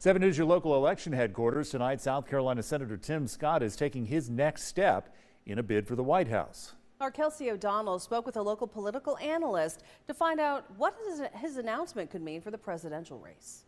7 News, your local election headquarters. Tonight, South Carolina Senator Tim Scott is taking his next step in a bid for the White House. Our Kelsey O'Donnell spoke with a local political analyst to find out what his announcement could mean for the presidential race.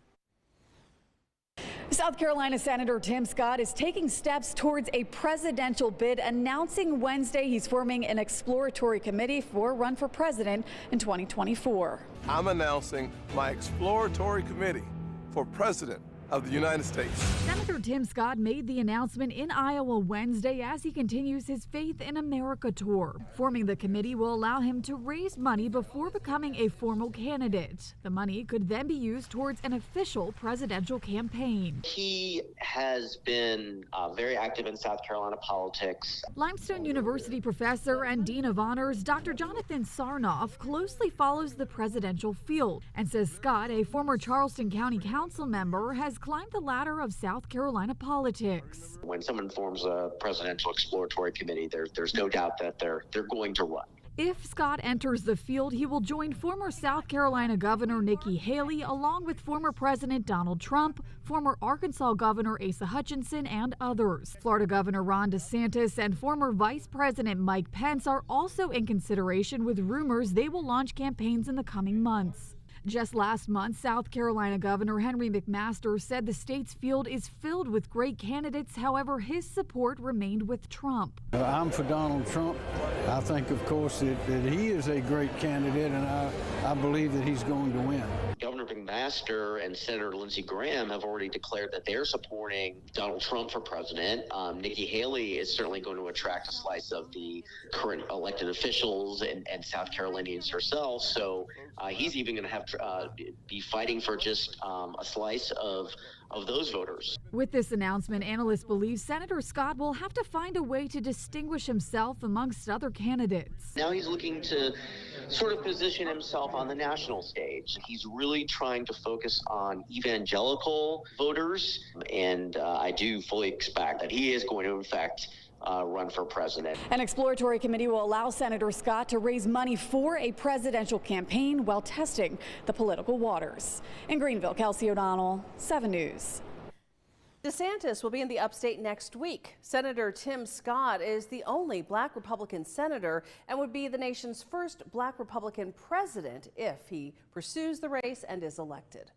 South Carolina Senator Tim Scott is taking steps towards a presidential bid, announcing Wednesday he's forming an exploratory committee for a run for president in 2024. I'm announcing my exploratory committee for president of the United States. Senator Tim Scott made the announcement in Iowa Wednesday as he continues his Faith in America tour. Forming the committee will allow him to raise money before becoming a formal candidate. The money could then be used towards an official presidential campaign. He has been very active in South Carolina politics. Limestone University professor and Dean of Honors Dr. Jonathan Sarnoff closely follows the presidential field and says Scott, a former Charleston County Council member, has climbed the ladder of South Carolina politics. When someone forms a presidential exploratory committee, there's no doubt that they're going to run. If Scott enters the field, he will join former South Carolina Governor Nikki Haley, along with former President Donald Trump, former Arkansas Governor Asa Hutchinson, and others. Florida Governor Ron DeSantis and former Vice President Mike Pence are also in consideration, with rumors they will launch campaigns in the coming months. Just last month, South Carolina Governor Henry McMaster said the state's field is filled with great candidates. However, his support remained with Trump. I'm for Donald Trump. I think, of course, that he is a great candidate, and I believe that he's going to win. Governor McMaster and Senator Lindsey Graham have already declared that they're supporting Donald Trump for president. Nikki Haley is certainly going to attract a slice of the current elected officials and South Carolinians herself. So he's even going to have be fighting for just a slice of those voters. With this announcement, analysts believe Senator Scott will have to find a way to distinguish himself amongst other candidates. Now he's looking to sort of position himself on the national stage. He's really trying to focus on evangelical voters, and I do fully expect that he is going to, in fact, run for president. An exploratory committee will allow Senator Scott to raise money for a presidential campaign while testing the political waters. In Greenville, Kelsey O'Donnell, 7 News. DeSantis will be in the upstate next week. Senator Tim Scott is the only black Republican senator and would be the nation's first black Republican president if he pursues the race and is elected.